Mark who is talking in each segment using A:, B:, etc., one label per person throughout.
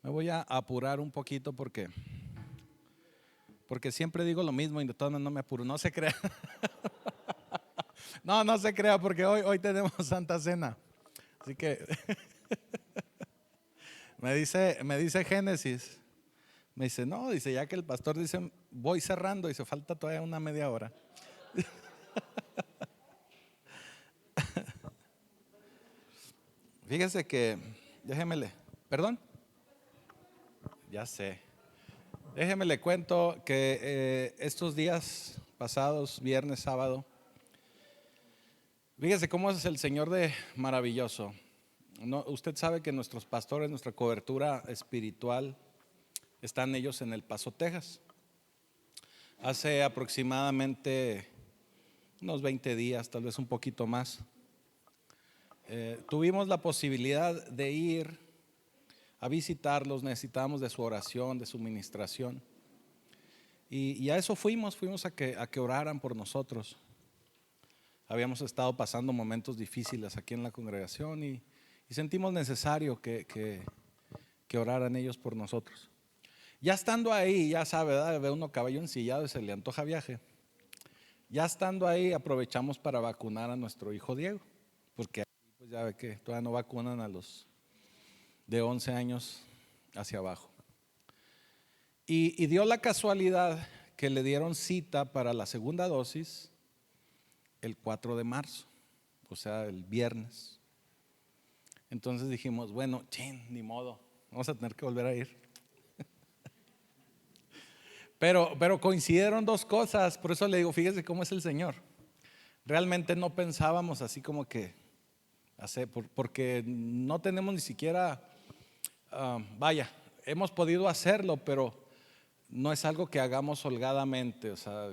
A: Me voy a apurar un poquito porque siempre digo lo mismo y de todas maneras no me apuro. No se crea. No se crea porque hoy tenemos Santa Cena. Así que me dice Génesis. Me dice, no, dice, ya que el pastor dice, voy cerrando y se falta todavía una media hora. Fíjese que, déjemele, perdón, ya sé. Déjeme le cuento que estos días pasados, viernes, sábado, fíjese cómo es el Señor de maravilloso. No, usted sabe que nuestros pastores, nuestra cobertura espiritual, están ellos en El Paso, Texas. Hace aproximadamente unos 20 días, tal vez un poquito más, tuvimos la posibilidad de ir a visitarlos. Necesitábamos de su oración, de su ministración. Y a eso fuimos a que oraran por nosotros. Habíamos estado pasando momentos difíciles aquí en la congregación y sentimos necesario que oraran ellos por nosotros. Ya estando ahí, ya sabe, ¿verdad? Ve uno caballo ensillado y se le antoja viaje. Ya estando ahí, aprovechamos para vacunar a nuestro hijo Diego, porque aquí pues ya ve que todavía no vacunan a los de 11 años hacia abajo. Y dio la casualidad que le dieron cita para la segunda dosis el 4 de marzo, o sea, el viernes. Entonces dijimos, bueno, ni modo, vamos a tener que volver a ir. Pero coincidieron dos cosas, por eso le digo, fíjese cómo es el Señor. Realmente no pensábamos así como que hacer, porque no tenemos ni siquiera, vaya, hemos podido hacerlo, pero no es algo que hagamos holgadamente. O sea,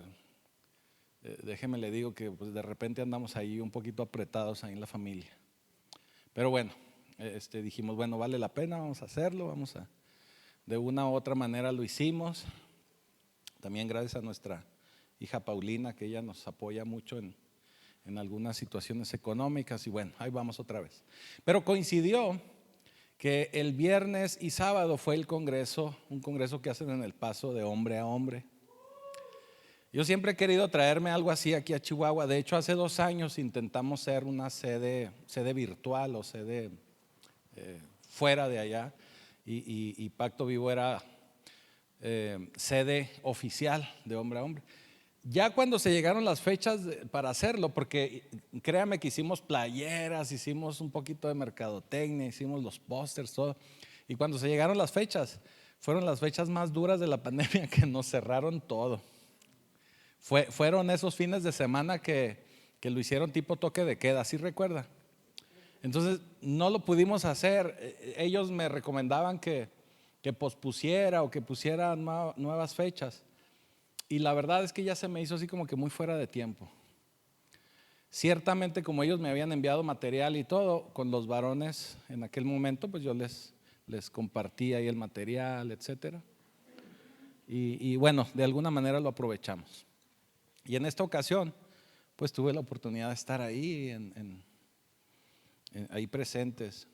A: déjeme le digo que pues, de repente andamos ahí un poquito apretados ahí en la familia. Pero bueno, dijimos, bueno, vale la pena, vamos a hacerlo, de una u otra manera lo hicimos. También gracias a nuestra hija Paulina, que ella nos apoya mucho en algunas situaciones económicas, y bueno, ahí vamos otra vez. Pero coincidió que el viernes y sábado fue el congreso, un congreso que hacen en El Paso de hombre a hombre. Yo siempre he querido traerme algo así aquí a Chihuahua. De hecho, hace 2 años intentamos ser una sede virtual o sede fuera de allá, y Pacto Vivo era sede oficial de hombre a hombre. Ya cuando se llegaron las fechas para hacerlo, porque créame que hicimos playeras, hicimos un poquito de mercadotecnia, hicimos los pósters, todo. Y cuando se llegaron las fechas, fueron las fechas más duras de la pandemia, que nos cerraron todo. Fueron esos fines de semana que lo hicieron tipo toque de queda, ¿sí recuerda? Entonces no lo pudimos hacer. Ellos me recomendaban que pospusiera o que pusiera nuevas fechas. Y la verdad es que ya se me hizo así como que muy fuera de tiempo. Ciertamente, como ellos me habían enviado material y todo, con los varones en aquel momento, pues yo les compartí ahí el material, etcétera. Y bueno, de alguna manera lo aprovechamos. Y en esta ocasión, pues tuve la oportunidad de estar ahí, ahí presentes.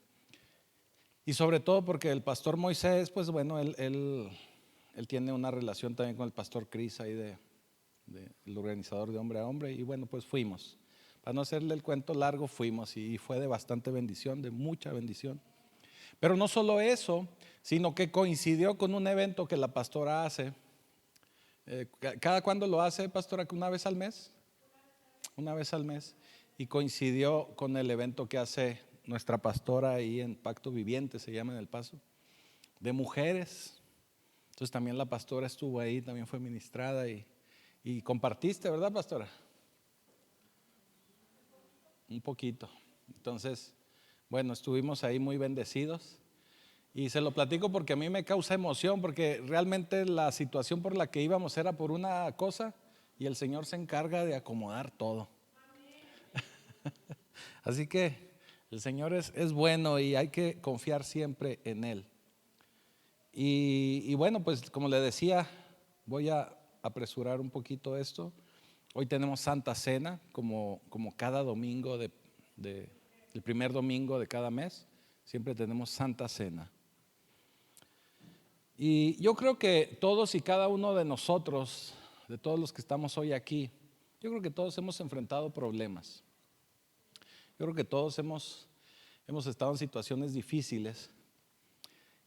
A: Y sobre todo porque el pastor Moisés, pues bueno, él tiene una relación también con el pastor Cris ahí el organizador de hombre a hombre. Y bueno, pues fuimos. Para no hacerle el cuento largo, fuimos y fue de bastante bendición, de mucha bendición. Pero no solo eso, sino que coincidió con un evento que la pastora hace. ¿Cada cuándo lo hace, pastora? ¿Una vez al mes? Una vez al mes. Y coincidió con el evento que hace nuestra pastora ahí en Pacto Viviente, se llama en El Paso, de mujeres. Entonces también la pastora estuvo ahí, también fue ministrada y compartiste, ¿verdad, pastora? Un poquito. Entonces, bueno, estuvimos ahí muy bendecidos. Y se lo platico porque a mí me causa emoción, porque realmente la situación por la que íbamos era por una cosa y el Señor se encarga de acomodar todo. Así que el Señor es bueno y hay que confiar siempre en Él. Y bueno, pues como le decía, voy a apresurar un poquito esto. Hoy tenemos Santa Cena, como cada domingo el primer domingo de cada mes, siempre tenemos Santa Cena. Y yo creo que todos y cada uno de nosotros, de todos los que estamos hoy aquí, yo creo que todos hemos enfrentado problemas. Yo creo que todos hemos estado en situaciones difíciles.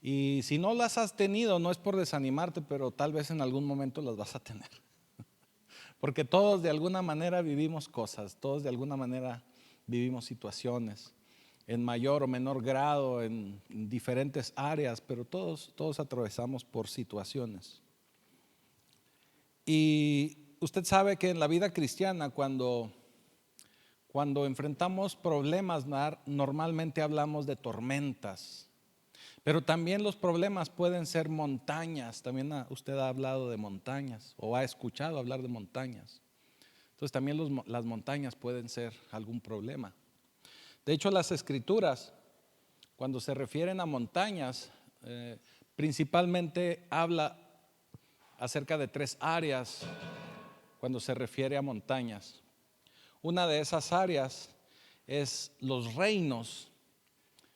A: Y si no las has tenido, no es por desanimarte, pero tal vez en algún momento las vas a tener. Porque todos de alguna manera vivimos cosas, todos de alguna manera vivimos situaciones, en mayor o menor grado, en diferentes áreas, pero todos atravesamos por situaciones. Y usted sabe que en la vida cristiana, cuando enfrentamos problemas, normalmente hablamos de tormentas. Pero también los problemas pueden ser montañas. También usted ha hablado de montañas o ha escuchado hablar de montañas. Entonces también las montañas pueden ser algún problema. De hecho, las escrituras, cuando se refieren a montañas, principalmente habla acerca de 3 áreas cuando se refiere a montañas. Una de esas áreas es los reinos.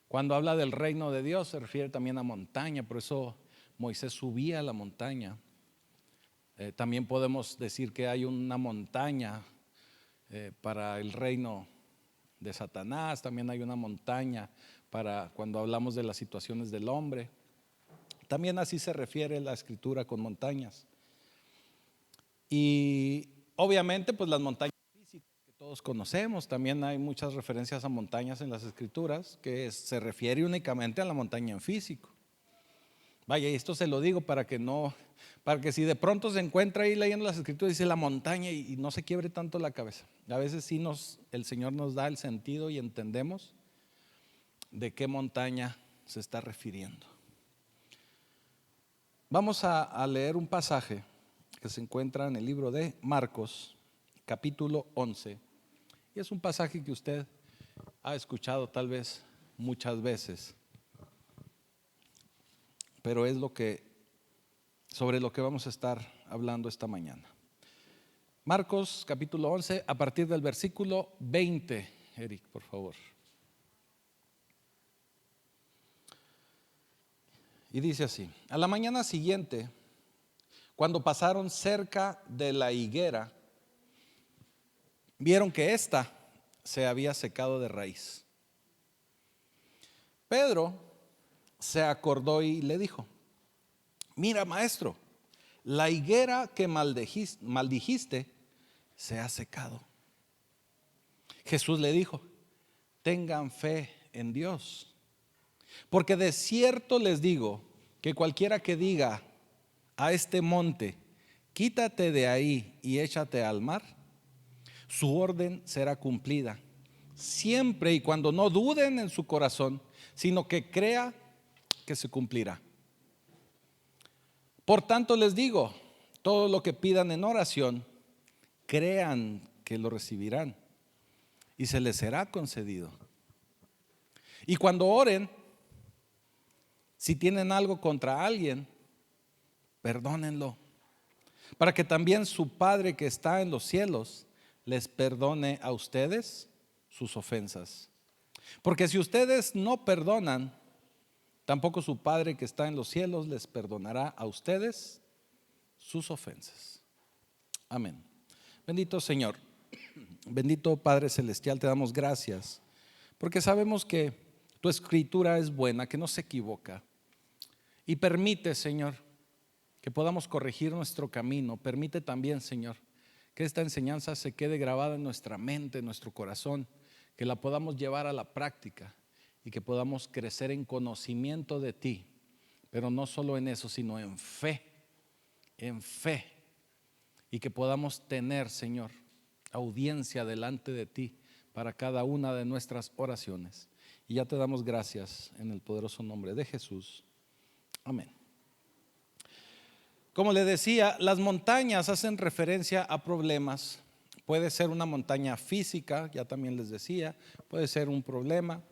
A: Cuando habla del reino de Dios se refiere también a montaña, por eso Moisés subía a la montaña. También podemos decir que hay una montaña para el reino de Satanás, también hay una montaña para cuando hablamos de las situaciones del hombre. También así se refiere la escritura con montañas. Y obviamente pues las montañas todos conocemos, también hay muchas referencias a montañas en las escrituras que se refiere únicamente a la montaña en físico. Vaya, y esto se lo digo para que si de pronto se encuentra ahí leyendo las escrituras dice la montaña y no se quiebre tanto la cabeza. A veces sí el Señor nos da el sentido y entendemos de qué montaña se está refiriendo. Vamos a leer un pasaje que se encuentra en el libro de Marcos, capítulo 11. Y es un pasaje que usted ha escuchado tal vez muchas veces, pero es sobre lo que vamos a estar hablando esta mañana. Marcos capítulo 11, a partir del versículo 20. Eric, por favor. Y dice así: a la mañana siguiente, cuando pasaron cerca de la higuera, vieron que ésta se había secado de raíz. Pedro se acordó y le dijo: mira, maestro, la higuera que maldijiste se ha secado. Jesús le dijo: tengan fe en Dios, porque de cierto les digo que cualquiera que diga a este monte, quítate de ahí y échate al mar, su orden será cumplida, siempre y cuando no duden en su corazón, sino que crea que se cumplirá. Por tanto les digo, todo lo que pidan en oración, crean que lo recibirán y se les será concedido. Y cuando oren, si tienen algo contra alguien, perdónenlo, para que también su Padre que está en los cielos les perdone a ustedes sus ofensas. Porque si ustedes no perdonan, tampoco su Padre que está en los cielos les perdonará a ustedes sus ofensas. Amén. Bendito Señor, bendito Padre Celestial, te damos gracias, porque sabemos que tu escritura es buena, que no se equivoca. Y permite, Señor, que podamos corregir nuestro camino. Permite también, Señor, que esta enseñanza se quede grabada en nuestra mente, en nuestro corazón, que la podamos llevar a la práctica y que podamos crecer en conocimiento de ti, pero no solo en eso, sino en fe, y que podamos tener, Señor, audiencia delante de ti para cada una de nuestras oraciones. Y ya te damos gracias en el poderoso nombre de Jesús. Amén. Como le decía, las montañas hacen referencia a problemas. Puede ser una montaña física, ya también les decía, puede ser un problema,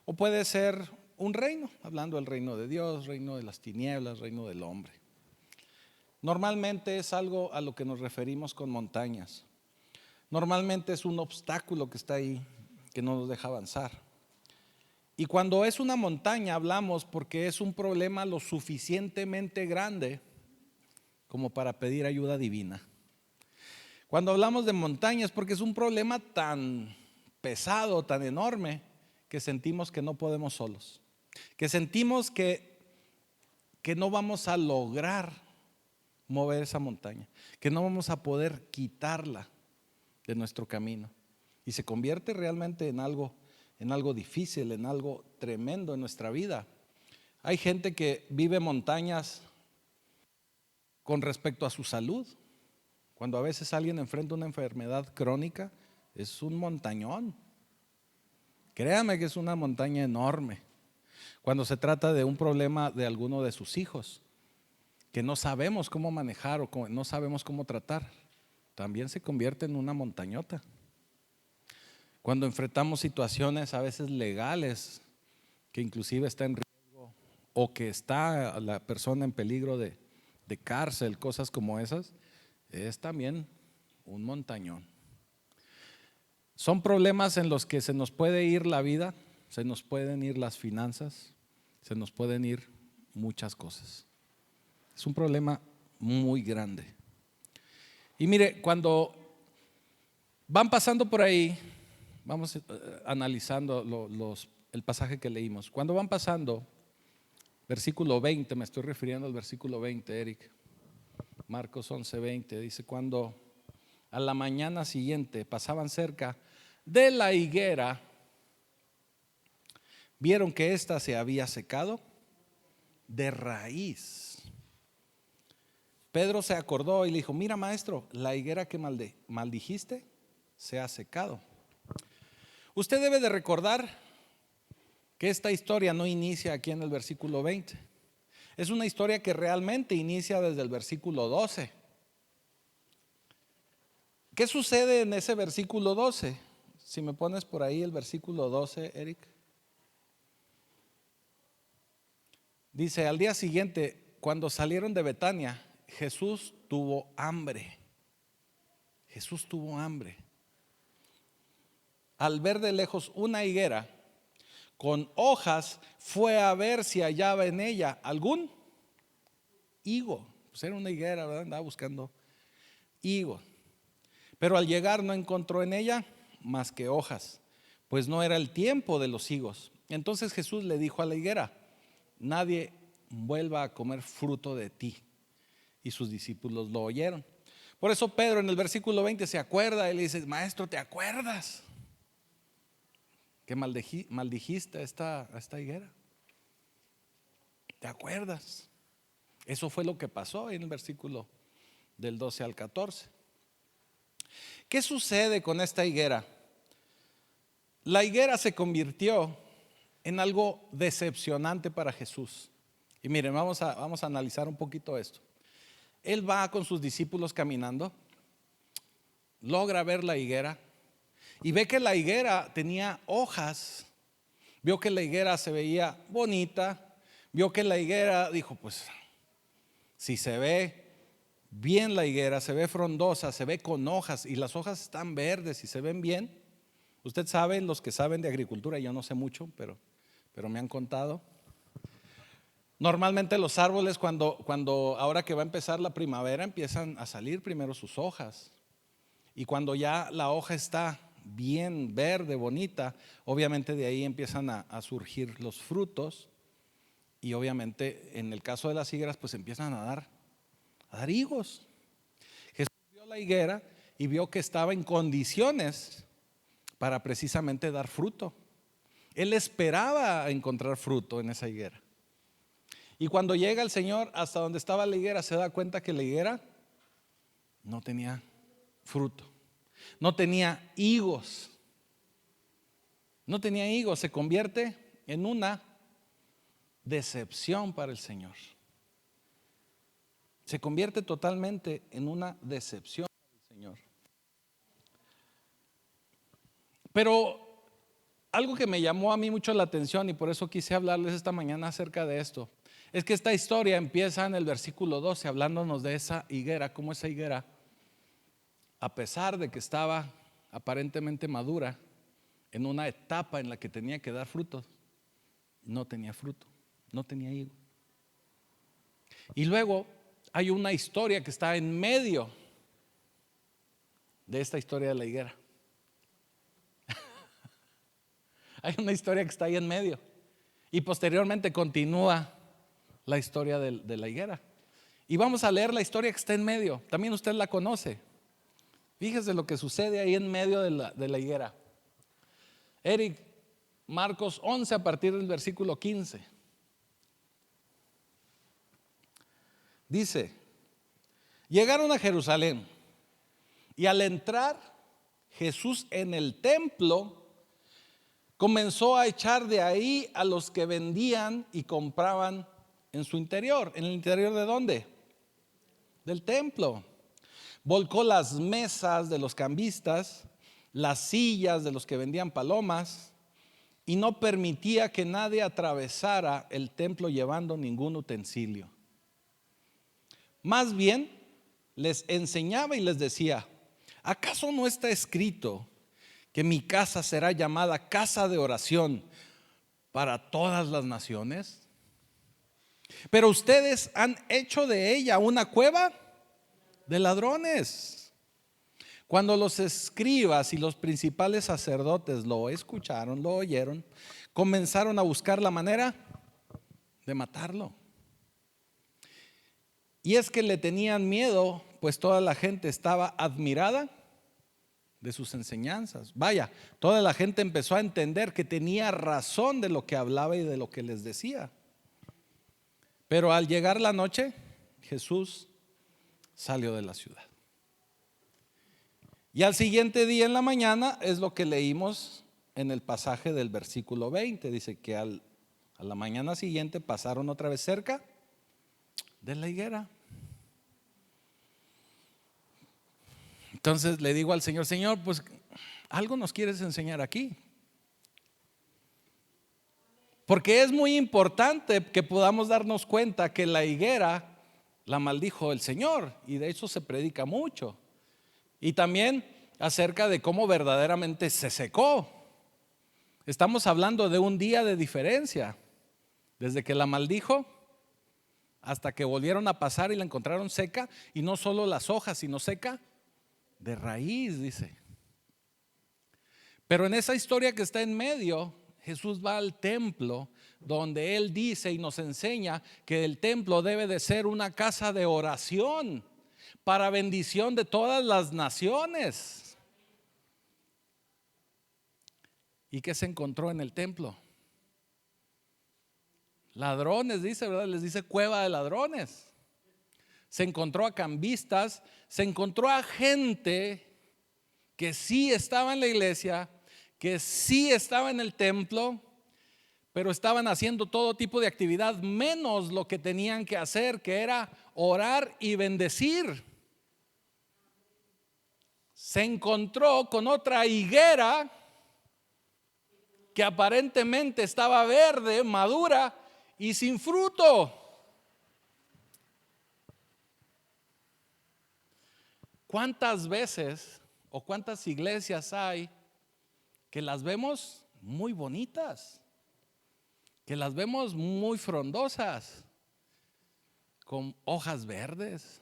A: o puede ser un reino, hablando del reino de Dios, reino de las tinieblas, reino del hombre. Normalmente es algo a lo que nos referimos con montañas. Normalmente es un obstáculo que está ahí, que no nos deja avanzar. Y cuando es una montaña hablamos porque es un problema lo suficientemente grande como para pedir ayuda divina. Cuando hablamos de montañas porque es un problema tan pesado, tan enorme, que sentimos que no podemos solos, que sentimos que no vamos a lograr mover esa montaña, que no vamos a poder quitarla de nuestro camino. Y se convierte realmente en algo difícil, en algo tremendo en nuestra vida. Hay gente que vive montañas con respecto a su salud. Cuando a veces alguien enfrenta una enfermedad crónica, es un montañón. Créame que es una montaña enorme. Cuando se trata de un problema de alguno de sus hijos, que no sabemos cómo manejar o no sabemos cómo tratar, también se convierte en una montañota. Cuando enfrentamos situaciones a veces legales, que inclusive está en riesgo o que está la persona en peligro de cárcel, cosas como esas, es también un montañón. Son problemas en los que se nos puede ir la vida, se nos pueden ir las finanzas, se nos pueden ir muchas cosas. Es un problema muy grande. Y mire, cuando van pasando por ahí, vamos analizando el pasaje que leímos. Cuando van pasando, versículo 20, me estoy refiriendo al versículo 20, Eric. Marcos 11:20 dice: cuando a la mañana siguiente pasaban cerca de la higuera, vieron que ésta se había secado de raíz. Pedro se acordó y le dijo: mira, maestro, la higuera que maldijiste se ha secado. Usted debe de recordar que esta historia no inicia aquí en el versículo 20. Es una historia que realmente inicia desde el versículo 12. ¿Qué sucede en ese versículo 12? Si me pones por ahí el versículo 12, Eric. Dice: al día siguiente, cuando salieron de Betania, Jesús tuvo hambre. Jesús tuvo hambre. Al ver de lejos una higuera con hojas, fue a ver si hallaba en ella algún higo. Pues era una higuera, ¿verdad? Andaba buscando higo. Pero al llegar no encontró en ella más que hojas, pues no era el tiempo de los higos. Entonces Jesús le dijo a la higuera: nadie vuelva a comer fruto de ti. Y sus discípulos lo oyeron. Por eso Pedro en el versículo 20 se acuerda y le dice: maestro, ¿te acuerdas que maldijiste a esta higuera? ¿Te acuerdas? Eso fue lo que pasó en el versículo del 12 al 14. ¿Qué sucede con esta higuera? La higuera se convirtió en algo decepcionante para Jesús. Y miren, vamos a analizar un poquito esto. Él va con sus discípulos caminando, logra ver la higuera y ve que la higuera tenía hojas. Vio que la higuera se veía bonita, vio que la higuera, dijo: pues si se ve bien la higuera, se ve frondosa, se ve con hojas y las hojas están verdes y se ven bien. Usted sabe, los que saben de agricultura, yo no sé mucho, pero me han contado. Normalmente los árboles cuando ahora que va a empezar la primavera empiezan a salir primero sus hojas. Y cuando ya la hoja está bien verde, bonita, obviamente de ahí empiezan a surgir los frutos. Y obviamente en el caso de las higueras pues empiezan a dar higos. Jesús vio la higuera y vio que estaba en condiciones para precisamente dar fruto. Él esperaba encontrar fruto en esa higuera. Y cuando llega el Señor hasta donde estaba la higuera, se da cuenta que la higuera no tenía fruto, no tenía higos. No tenía higos, se convierte en una decepción para el Señor. Se convierte totalmente en una decepción para el Señor. Pero algo que me llamó a mí mucho la atención y por eso quise hablarles esta mañana acerca de esto, es que esta historia empieza en el versículo 12 hablándonos de esa higuera, cómo esa higuera, a pesar de que estaba aparentemente madura, en una etapa en la que tenía que dar frutos, no tenía fruto, no tenía higo. Y luego hay una historia que está en medio de esta historia de la higuera. Hay una historia que está ahí en medio. Y posteriormente continúa la historia de la higuera. Y vamos a leer la historia que está en medio. También usted la conoce. Fíjese lo que sucede ahí en medio de la higuera. Eric, Marcos 11 a partir del versículo 15. Dice: llegaron a Jerusalén y al entrar Jesús en el templo, comenzó a echar de ahí a los que vendían y compraban en su interior. ¿En el interior de dónde? Del templo. Volcó las mesas de los cambistas, las sillas de los que vendían palomas, y no permitía que nadie atravesara el templo llevando ningún utensilio. Más bien les enseñaba y les decía: ¿acaso no está escrito que mi casa será llamada casa de oración para todas las naciones? Pero ustedes han hecho de ella una cueva de ladrones. Cuando los escribas y los principales sacerdotes lo escucharon, lo oyeron, comenzaron a buscar la manera de matarlo. Y es que le tenían miedo, pues toda la gente estaba admirada de sus enseñanzas. Vaya, toda la gente empezó a entender que tenía razón de lo que hablaba y de lo que les decía. Pero al llegar la noche, Jesús salió de la ciudad. Y al siguiente día en la mañana es lo que leímos en el pasaje del versículo 20. Dice que a la mañana siguiente pasaron otra vez cerca de la higuera. Entonces le digo al Señor: Señor, pues algo nos quieres enseñar aquí. Porque es muy importante que podamos darnos cuenta que la higuera la maldijo el Señor, y de hecho se predica mucho. Y también acerca de cómo verdaderamente se secó. Estamos hablando de un día de diferencia, desde que la maldijo hasta que volvieron a pasar y la encontraron seca, y no solo las hojas, sino seca de raíz, dice. Pero en esa historia que está en medio, Jesús va al templo, donde Él dice y nos enseña que el templo debe de ser una casa de oración para bendición de todas las naciones. ¿Y qué se encontró en el templo? Ladrones, dice, ¿verdad? Les dice cueva de ladrones. Se encontró a cambistas, se encontró a gente que sí estaba en la iglesia, que sí estaba en el templo, pero estaban haciendo todo tipo de actividad menos lo que tenían que hacer, que era orar y bendecir. Se encontró con otra higuera que aparentemente estaba verde, madura y sin fruto. ¿Cuántas veces o cuántas iglesias hay que las vemos muy bonitas, que las vemos muy frondosas, con hojas verdes,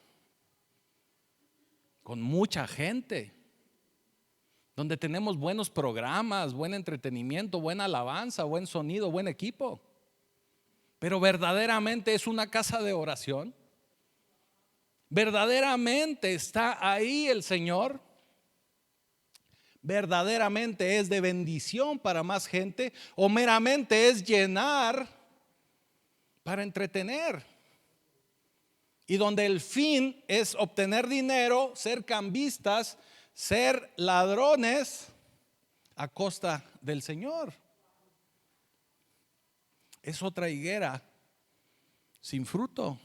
A: con mucha gente, donde tenemos buenos programas, buen entretenimiento, buena alabanza, buen sonido, buen equipo? Pero verdaderamente es una casa de oración. ¿Verdaderamente está ahí el Señor? ¿Verdaderamente es de bendición para más gente? ¿O meramente es llenar para entretener? Y donde el fin es obtener dinero, ser cambistas, ser ladrones a costa del Señor. Es otra higuera sin fruto.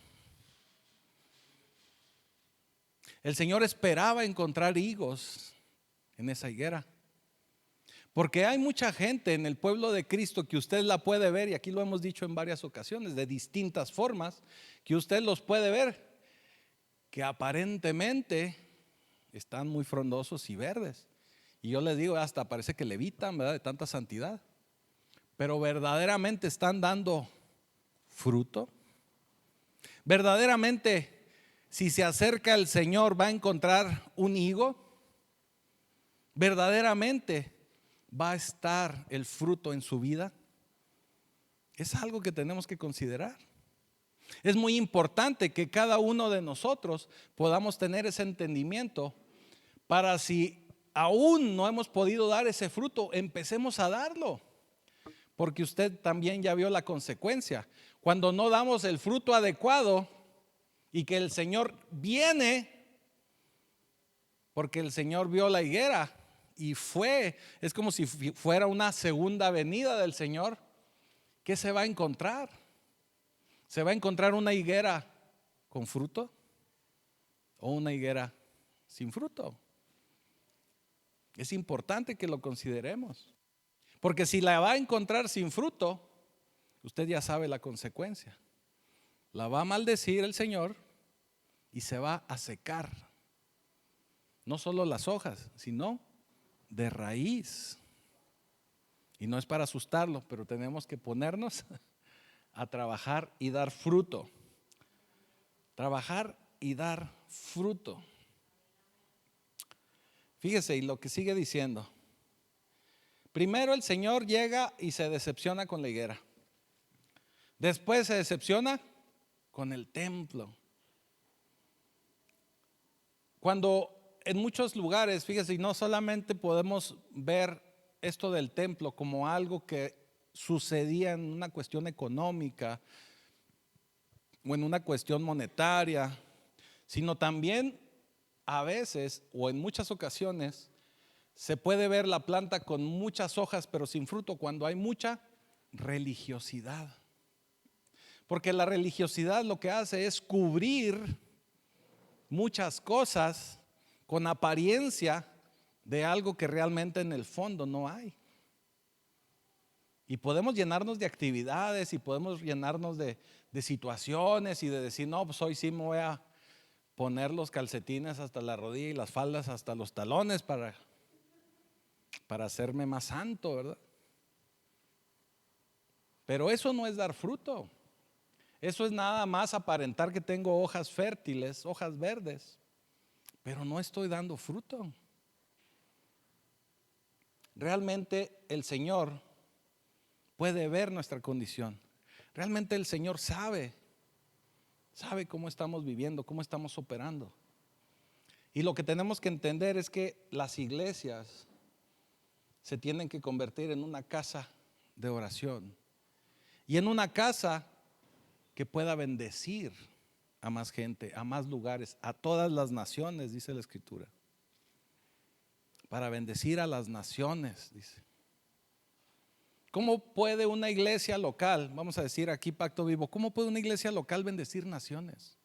A: El Señor esperaba encontrar higos en esa higuera, porque hay mucha gente en el pueblo de Cristo que usted la puede ver, y aquí lo hemos dicho en varias ocasiones, de distintas formas, que usted los puede ver, que aparentemente están muy frondosos y verdes, y yo les digo, hasta parece que levitan, ¿verdad?, de tanta santidad. pero verdaderamente están dando fruto. Verdaderamente, si se acerca el Señor, va a encontrar un higo. Verdaderamente va a estar el fruto en su vida. Es algo que tenemos que considerar. Es muy importante que cada uno de nosotros podamos tener ese entendimiento para, si aún no hemos podido dar ese fruto, empecemos a darlo. Porque usted también ya vio la consecuencia. Cuando no damos el fruto adecuado y que el Señor viene, porque el Señor vio la higuera y es como si fuera una segunda venida del Señor. ¿Qué se va a encontrar? ¿Se va a encontrar una higuera con fruto o una higuera sin fruto? Es importante que lo consideremos, porque si la va a encontrar sin fruto, usted ya sabe la consecuencia. La va a maldecir el Señor y se va a secar. No solo las hojas, sino de raíz. Y no es para asustarlo, pero tenemos que ponernos a trabajar y dar fruto. Trabajar y dar fruto. Fíjese, y lo que sigue diciendo. Primero el Señor llega y se decepciona con la higuera. Después se decepciona con el templo. Cuando en muchos lugares, fíjese, y no solamente podemos ver esto del templo como algo que sucedía en una cuestión económica o en una cuestión monetaria, sino también a veces o en muchas ocasiones se puede ver la planta con muchas hojas pero sin fruto cuando hay mucha religiosidad. Porque la religiosidad lo que hace es cubrir muchas cosas con apariencia de algo que realmente en el fondo no hay. Y podemos llenarnos de actividades y podemos llenarnos de situaciones y de decir, no, pues hoy sí me voy a poner los calcetines hasta la rodilla y las faldas hasta los talones para hacerme más santo, ¿verdad? Pero eso no es dar fruto. Eso es nada más aparentar que tengo hojas fértiles, hojas verdes, pero no estoy dando fruto. Realmente el Señor puede ver nuestra condición. Realmente el Señor sabe cómo estamos viviendo, cómo estamos operando. Y lo que tenemos que entender es que las iglesias se tienen que convertir en una casa de oración y en una casa que pueda bendecir a más gente, a más lugares, a todas las naciones, dice la Escritura. Para bendecir a las naciones, dice. ¿Cómo puede una iglesia local, vamos a decir aquí Pacto Vivo, cómo puede una iglesia local bendecir naciones?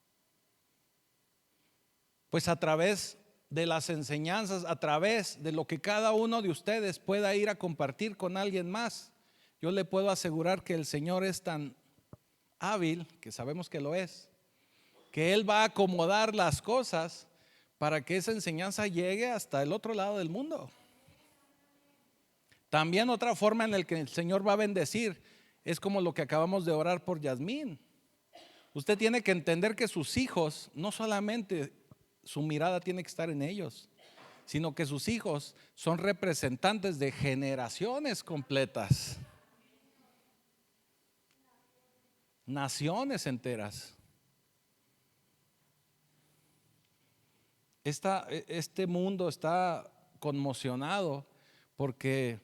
A: Pues a través de las enseñanzas, a través de lo que cada uno de ustedes pueda ir a compartir con alguien más. Yo le puedo asegurar que el Señor es tan hábil, que sabemos que lo es, que Él va a acomodar las cosas para que esa enseñanza llegue hasta el otro lado del mundo. También otra forma en la que el Señor va a bendecir es como lo que acabamos de orar por Yasmín. Usted tiene que entender que sus hijos, no solamente su mirada tiene que estar en ellos, sino que sus hijos son representantes de generaciones completas, naciones enteras. Este mundo está conmocionado porque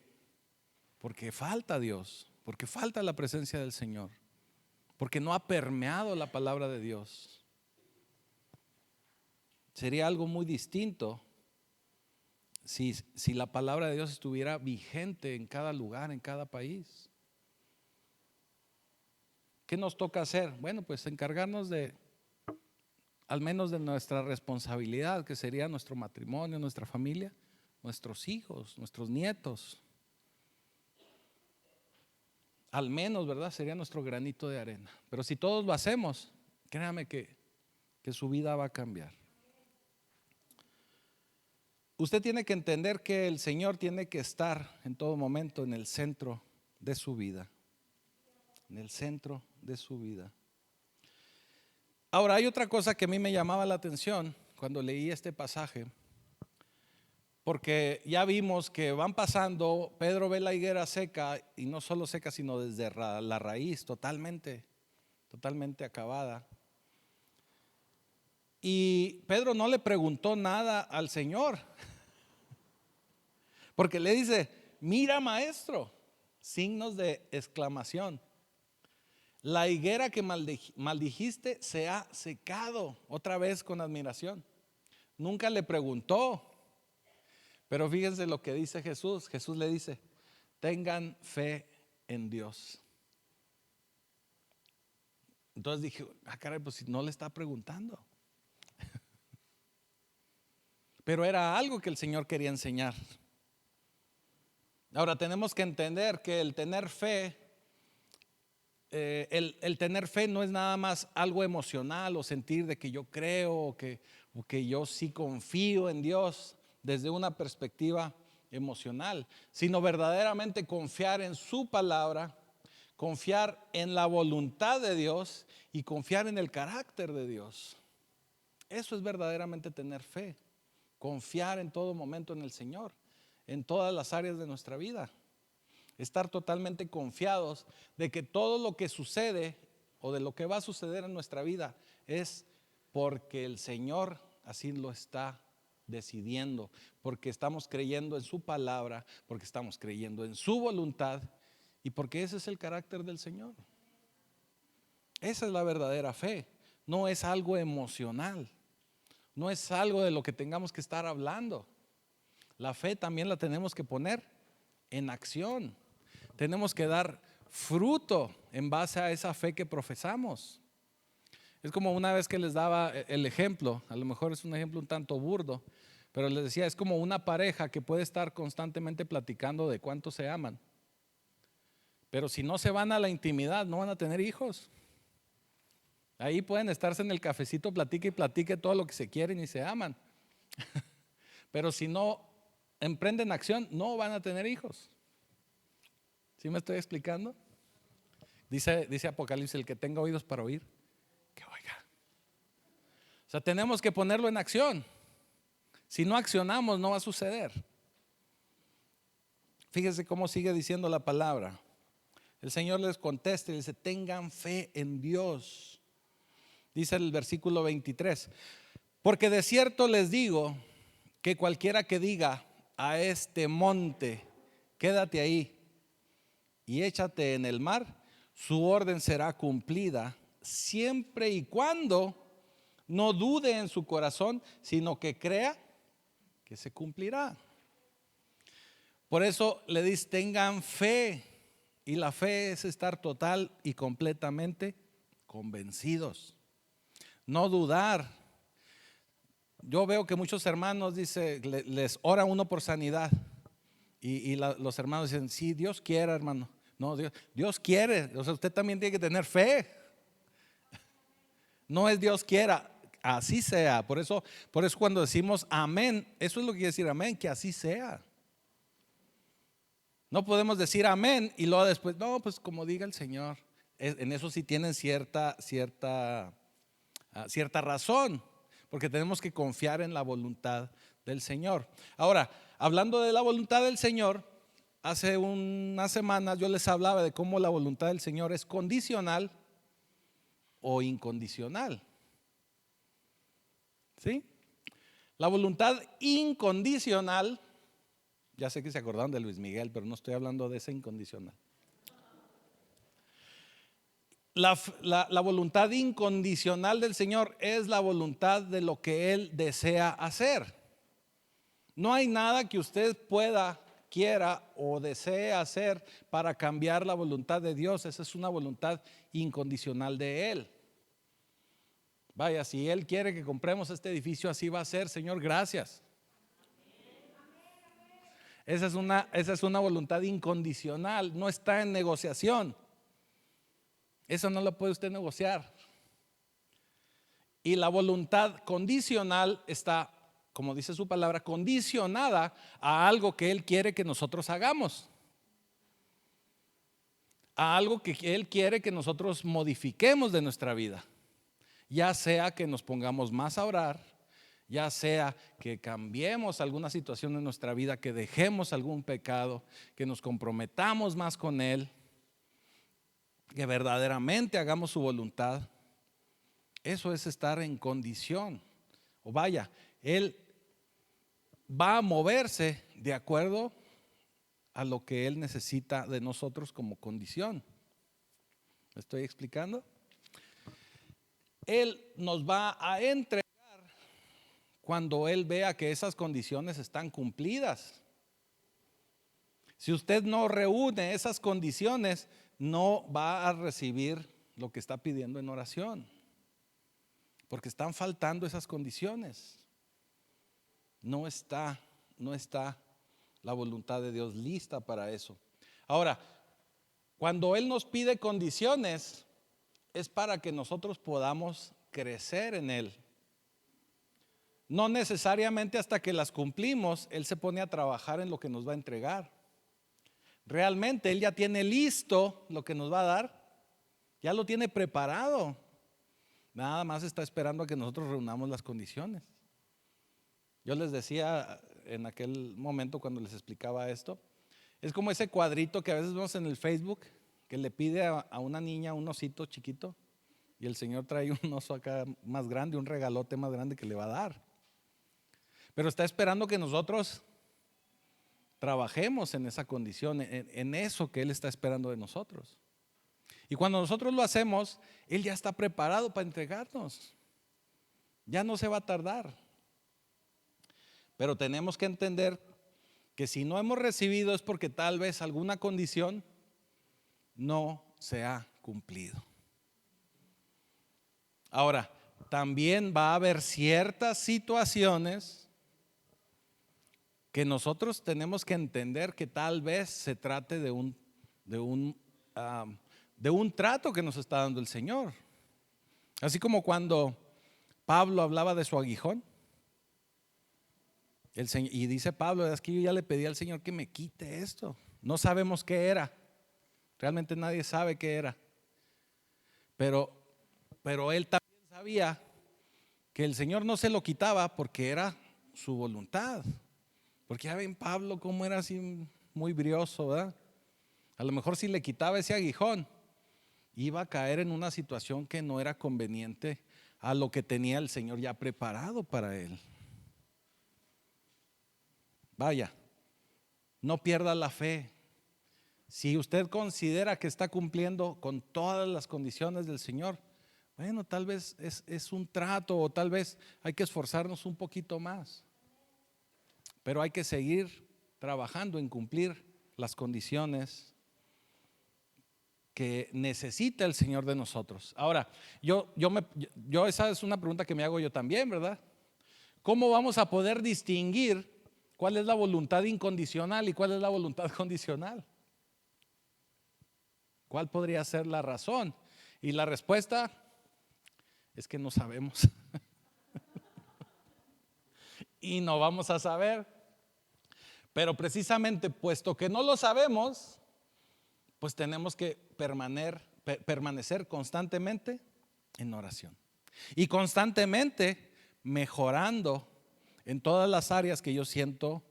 A: falta Dios, porque falta la presencia del Señor, porque no ha permeado la palabra de Dios. Sería algo muy distinto si la palabra de Dios estuviera vigente en cada lugar, en cada país. ¿Qué nos toca hacer? Bueno, pues encargarnos al menos de nuestra responsabilidad, que sería nuestro matrimonio, nuestra familia, nuestros hijos, nuestros nietos. Al menos, ¿verdad? Sería nuestro granito de arena. Pero si todos lo hacemos, créame que su vida va a cambiar. Usted tiene que entender que el Señor tiene que estar en todo momento en el centro de su vida. En el centro de su vida. Ahora, hay otra cosa que a mí me llamaba la atención cuando leí este pasaje, porque ya vimos que van pasando, Pedro ve la higuera seca, y no solo seca, sino desde la raíz, totalmente acabada. Y Pedro no le preguntó nada al Señor, porque le dice: mira, maestro, signos de exclamación. La higuera que maldijiste se ha secado. Otra vez con admiración. Nunca le preguntó. Pero fíjense lo que dice Jesús. Jesús le dice: tengan fe en Dios. Entonces dije: caray, pues si no le está preguntando. Pero era algo que el Señor quería enseñar. Ahora tenemos que entender que el tener fe, el tener fe no es nada más algo emocional o sentir de que yo creo o que yo sí confío en Dios desde una perspectiva emocional, sino verdaderamente confiar en su palabra, confiar en la voluntad de Dios y confiar en el carácter de Dios. Eso es verdaderamente tener fe, confiar en todo momento en el Señor, en todas las áreas de nuestra vida. Estar totalmente confiados de que todo lo que sucede o de lo que va a suceder en nuestra vida es porque el Señor así lo está decidiendo, porque estamos creyendo en su palabra, porque estamos creyendo en su voluntad y porque ese es el carácter del Señor. Esa es la verdadera fe, no es algo emocional, no es algo de lo que tengamos que estar hablando. La fe también la tenemos que poner en acción. Tenemos que dar fruto en base a esa fe que profesamos. Es como una vez que les daba el ejemplo, a lo mejor es un ejemplo un tanto burdo, pero les decía, es como una pareja que puede estar constantemente platicando de cuánto se aman. Pero si no se van a la intimidad, no van a tener hijos. Ahí pueden estarse en el cafecito, platique y platique todo lo que se quieren y se aman. Pero si no emprenden acción, no van a tener hijos. ¿Sí me estoy explicando? Dice Apocalipsis: el que tenga oídos para oír, que oiga. O sea, tenemos que ponerlo en acción. Si no accionamos, no va a suceder. Fíjese cómo sigue diciendo la palabra. El Señor les contesta y dice: tengan fe en Dios. Dice el versículo 23: porque de cierto les digo que cualquiera que diga a este monte, quédate ahí y échate en el mar, su orden será cumplida, siempre y cuando no dude en su corazón, sino que crea que se cumplirá. Por eso le dice: tengan fe, y la fe es estar total y completamente convencidos, no dudar. Yo veo que muchos hermanos les ora uno por sanidad y los hermanos dicen: sí, Dios quiera, hermano. No, Dios quiere, o sea, usted también tiene que tener fe. No es Dios quiera, así sea. Por eso cuando decimos amén, eso es lo que quiere decir amén, que así sea. No podemos decir amén y luego después, no, pues como diga el Señor. En eso sí tienen cierta razón, porque tenemos que confiar en la voluntad del Señor. Ahora, hablando de la voluntad del Señor, hace unas semanas yo les hablaba de cómo la voluntad del Señor es condicional o incondicional. ¿Sí? La voluntad incondicional, ya sé que se acordaron de Luis Miguel, pero no estoy hablando de esa incondicional. La voluntad incondicional del Señor es la voluntad de lo que Él desea hacer. No hay nada que usted pueda, quiera o desee hacer para cambiar la voluntad de Dios. Esa es una voluntad incondicional de Él. Vaya, si Él quiere que compremos este edificio, así va a ser. Señor, gracias. Esa es una voluntad incondicional, no está en negociación. Eso no lo puede usted negociar. Y la voluntad condicional está, como dice su palabra, condicionada a algo que Él quiere que nosotros hagamos. a algo que Él quiere que nosotros modifiquemos de nuestra vida. Ya sea que nos pongamos más a orar, ya sea que cambiemos alguna situación en nuestra vida, que dejemos algún pecado, que nos comprometamos más con Él, que verdaderamente hagamos su voluntad. Eso es estar en condición. O vaya, Él va a moverse de acuerdo a lo que Él necesita de nosotros como condición. ¿Me estoy explicando? Él nos va a entregar cuando Él vea que esas condiciones están cumplidas. Si usted no reúne esas condiciones, no va a recibir lo que está pidiendo en oración, porque están faltando esas condiciones. No está la voluntad de Dios lista para eso. Ahora, cuando Él nos pide condiciones, es para que nosotros podamos crecer en Él. No necesariamente hasta que las cumplimos, Él se pone a trabajar en lo que nos va a entregar. Realmente Él ya tiene listo lo que nos va a dar, ya lo tiene preparado. Nada más está esperando a que nosotros reunamos las condiciones. Yo les decía en aquel momento cuando les explicaba esto, es como ese cuadrito que a veces vemos en el Facebook, que le pide a una niña un osito chiquito y el Señor trae un oso acá más grande, un regalote más grande que le va a dar. Pero está esperando que nosotros trabajemos en esa condición, en eso que Él está esperando de nosotros. Y cuando nosotros lo hacemos, Él ya está preparado para entregarnos. Ya no se va a tardar. Pero tenemos que entender que si no hemos recibido es porque tal vez alguna condición no se ha cumplido. Ahora, también va a haber ciertas situaciones que nosotros tenemos que entender que tal vez se trate de un trato que nos está dando el Señor. Así como cuando Pablo hablaba de su aguijón. Y dice Pablo, es que yo ya le pedí al Señor que me quite esto. No sabemos qué era. Realmente nadie sabe qué era. Pero él también sabía que el Señor no se lo quitaba porque era su voluntad. Porque ya ven Pablo cómo era así muy brioso, ¿verdad? A lo mejor si le quitaba ese aguijón, iba a caer en una situación que no era conveniente a lo que tenía el Señor ya preparado para él. Vaya, no pierda la fe. Si usted considera que está cumpliendo con todas las condiciones del Señor, bueno, tal vez es un trato o tal vez hay que esforzarnos un poquito más. Pero hay que seguir trabajando en cumplir las condiciones que necesita el Señor de nosotros. Ahora, esa es una pregunta que me hago yo también, ¿verdad? ¿Cómo vamos a poder distinguir cuál es la voluntad incondicional y cuál es la voluntad condicional? ¿Cuál podría ser la razón? Y la respuesta es que no sabemos. Y no vamos a saber. Pero precisamente puesto que no lo sabemos, pues tenemos que permanecer constantemente en oración. Y constantemente mejorando en todas las áreas que yo siento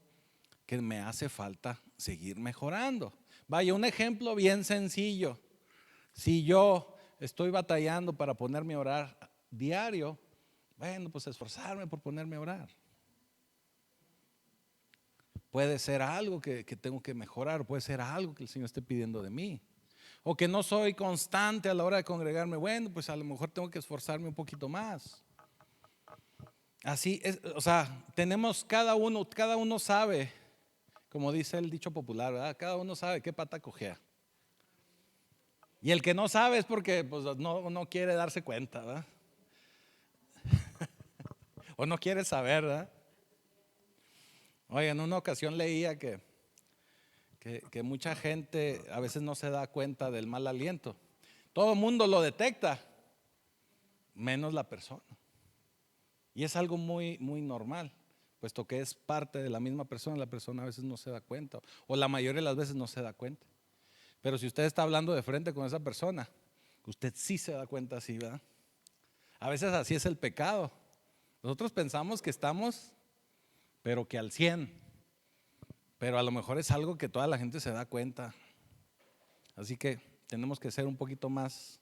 A: que me hace falta seguir mejorando. Vaya, un ejemplo bien sencillo. Si yo estoy batallando para ponerme a orar diario, bueno, pues esforzarme por ponerme a orar. Puede ser algo que tengo que mejorar, puede ser algo que el Señor esté pidiendo de mí. O que no soy constante a la hora de congregarme, bueno, pues a lo mejor tengo que esforzarme un poquito más. Así es, o sea, tenemos cada uno sabe, como dice el dicho popular, ¿verdad? Cada uno sabe qué pata cojea. Y el que no sabe es porque pues, no quiere darse cuenta, ¿verdad? O no quiere saber, ¿verdad? Oye, en una ocasión leía que mucha gente a veces no se da cuenta del mal aliento. Todo el mundo lo detecta, menos la persona. Y es algo muy, muy normal, puesto que es parte de la misma persona. La persona a veces no se da cuenta, o la mayoría de las veces no se da cuenta. Pero si usted está hablando de frente con esa persona, usted sí se da cuenta así, ¿verdad? A veces así es el pecado. Nosotros pensamos que estamos, pero que al 100, pero a lo mejor es algo que toda la gente se da cuenta. Así que tenemos que ser un poquito más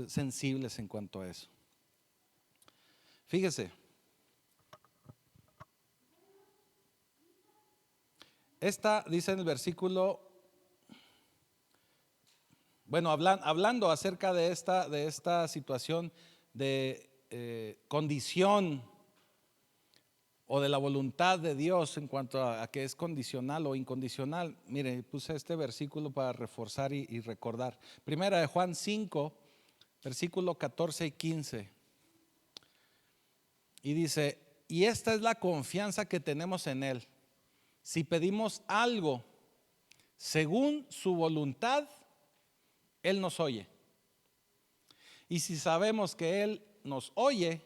A: sensibles en cuanto a eso. Fíjese, esta dice en el versículo, bueno, hablando acerca de esta situación de condición o de la voluntad de Dios en cuanto a que es condicional o incondicional. Mire, puse este versículo para reforzar y recordar. Primera de Juan 5, versículo 14 y 15. Y dice, y esta es la confianza que tenemos en Él. Si pedimos algo según su voluntad, Él nos oye. Y si sabemos que Él nos oye,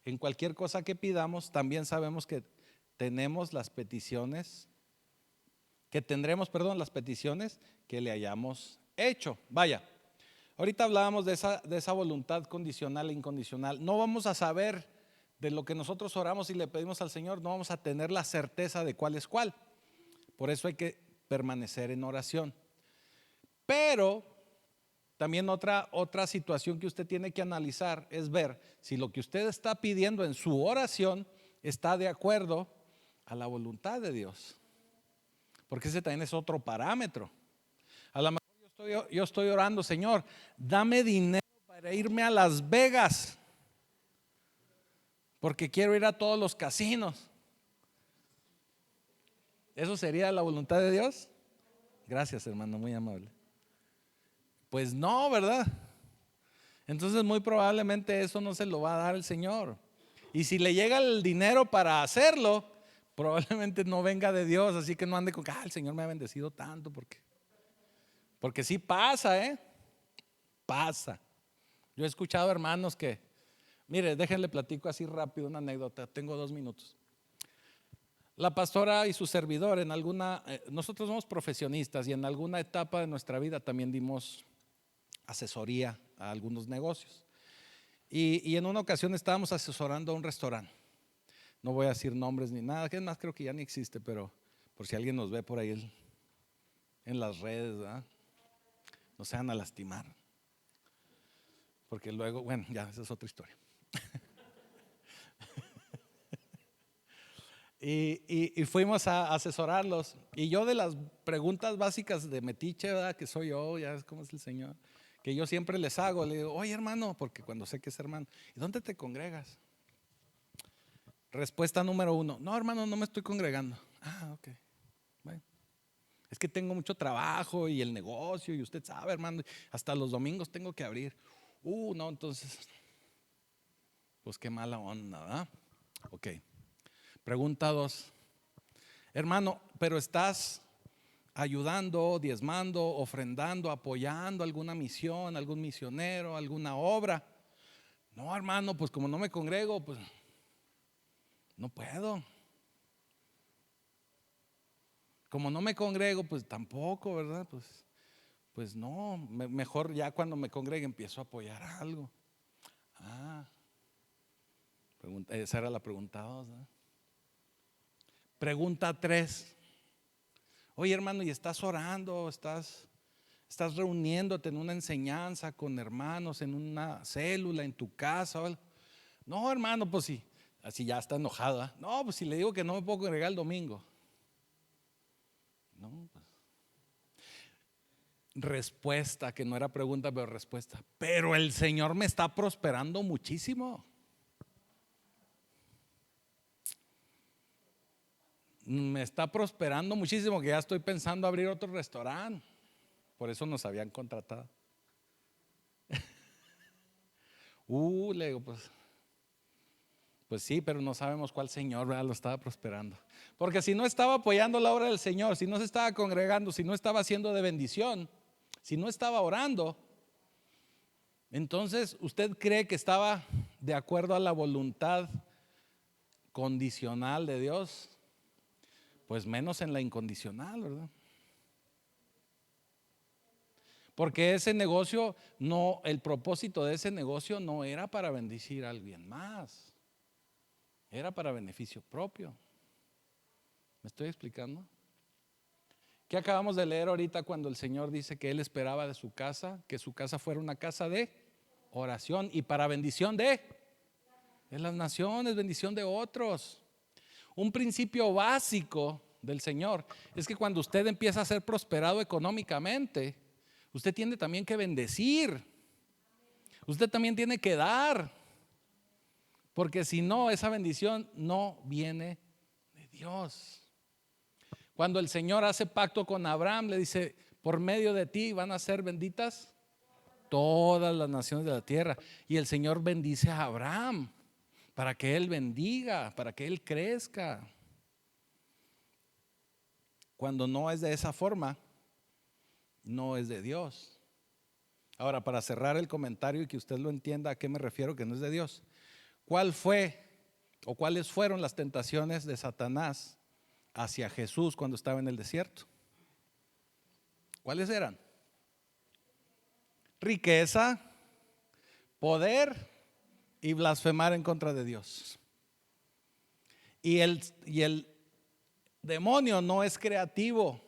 A: en cualquier cosa que pidamos, también sabemos que tenemos las peticiones, las peticiones que le hayamos hecho. Vaya, ahorita hablábamos de esa voluntad condicional e incondicional. No vamos a saber de lo que nosotros oramos y le pedimos al Señor, no vamos a tener la certeza de cuál es cuál. Por eso hay que permanecer en oración. Pero también otra situación que usted tiene que analizar es ver si lo que usted está pidiendo en su oración está de acuerdo a la voluntad de Dios. Porque ese también es otro parámetro. A lo mejor yo estoy orando, Señor, dame dinero para irme a Las Vegas, porque quiero ir a todos los casinos. ¿Eso sería la voluntad de Dios? Gracias, hermano, muy amable. Pues no, ¿verdad? Entonces muy probablemente eso no se lo va a dar el Señor. Y si le llega el dinero para hacerlo, probablemente no venga de Dios. Así que no ande con el Señor me ha bendecido tanto. Porque sí pasa, pasa. Yo he escuchado hermanos que, mire, déjenle platico así rápido una anécdota. Tengo 2 minutos. La pastora y su servidor nosotros somos profesionistas y en alguna etapa de nuestra vida también dimos asesoría a algunos negocios. Y en una ocasión estábamos asesorando a un restaurante. No voy a decir nombres ni nada, que es más, creo que ya ni existe, pero por si alguien nos ve por ahí en las redes, ¿verdad? No se van a lastimar. Porque luego, bueno, ya, esa es otra historia. Y fuimos a asesorarlos. Y yo de las preguntas básicas de metiche, ¿verdad? Que soy yo, ya es como es el Señor, que yo siempre les hago, le digo, oye hermano, porque cuando sé que es hermano, ¿y dónde te congregas? Respuesta número 1, no hermano, no me estoy congregando. Ok, bueno, es que tengo mucho trabajo y el negocio y usted sabe hermano, hasta los domingos tengo que abrir. No, entonces, pues qué mala onda, ¿verdad? Ok, pregunta 2, hermano, pero estás ayudando, diezmando, ofrendando, apoyando alguna misión, algún misionero, alguna obra. No, hermano, pues como no me congrego, pues no puedo. Como no me congrego, pues tampoco, ¿verdad? Pues no, mejor ya cuando me congregue empiezo a apoyar algo. Esa era la pregunta 2, ¿verdad? Pregunta 3. Oye hermano, ¿y estás orando? ¿Estás reuniéndote en una enseñanza con hermanos, en una célula, en tu casa o algo? No hermano, pues sí, así ya está enojada. No, pues si le digo que no me puedo congregar el domingo. No, pues. Respuesta, que no era pregunta, pero respuesta. Pero el Señor me está prosperando muchísimo. Me está prosperando muchísimo, que ya estoy pensando abrir otro restaurante. Por eso nos habían contratado. Le digo, pues sí, pero no sabemos cuál Señor, ¿verdad? Lo estaba prosperando. Porque si no estaba apoyando la obra del Señor, si no se estaba congregando, si no estaba haciendo de bendición, si no estaba orando, entonces usted cree que estaba de acuerdo a la voluntad condicional de Dios, pues menos en la incondicional, ¿verdad? Porque ese negocio no, el propósito de ese negocio no era para bendecir a alguien más, era para beneficio propio. ¿Me estoy explicando? ¿Qué acabamos de leer ahorita cuando el Señor dice que Él esperaba de su casa, que su casa fuera una casa de oración y para bendición de las naciones, bendición de otros? Un principio básico del Señor es que cuando usted empieza a ser prosperado económicamente, usted tiene también que bendecir, usted también tiene que dar, porque si no, esa bendición no viene de Dios. Cuando el Señor hace pacto con Abraham, le dice, por medio de ti van a ser benditas todas las naciones de la tierra. Y el Señor bendice a Abraham para que él bendiga, para que él crezca. Cuando no es de esa forma, no es de Dios. Ahora, para cerrar el comentario y que usted lo entienda a qué me refiero que no es de Dios, ¿cuál fue o cuáles fueron las tentaciones de Satanás hacia Jesús cuando estaba en el desierto? ¿Cuáles eran? Riqueza, poder y blasfemar en contra de Dios. Y el demonio no es creativo.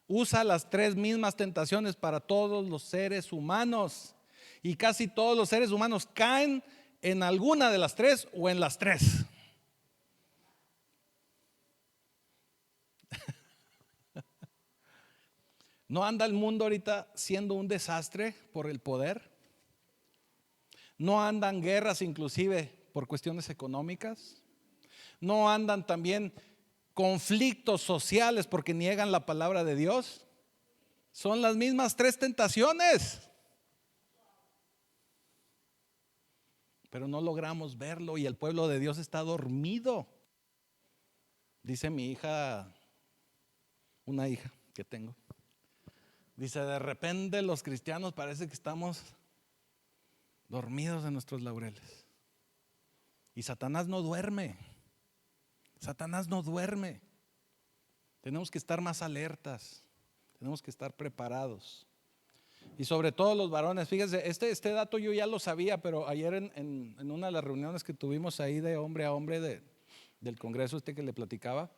A: Usa las tres mismas tentaciones para todos los seres humanos. Y casi todos los seres humanos caen en alguna de las tres o en las tres. ¿No anda el mundo ahorita siendo un desastre por el poder? ¿No andan guerras inclusive por cuestiones económicas? ¿No andan también conflictos sociales porque niegan la palabra de Dios? Son las mismas tres tentaciones. Pero no logramos verlo y el pueblo de Dios está dormido. Dice mi hija, una hija que tengo, dice, de repente los cristianos parece que estamos dormidos en nuestros laureles. Y Satanás no duerme. Satanás no duerme. Tenemos que estar más alertas. Tenemos que estar preparados. Y sobre todo los varones, fíjese, este dato yo ya lo sabía, pero ayer en una de las reuniones que tuvimos ahí de hombre a hombre del congreso que le platicaba,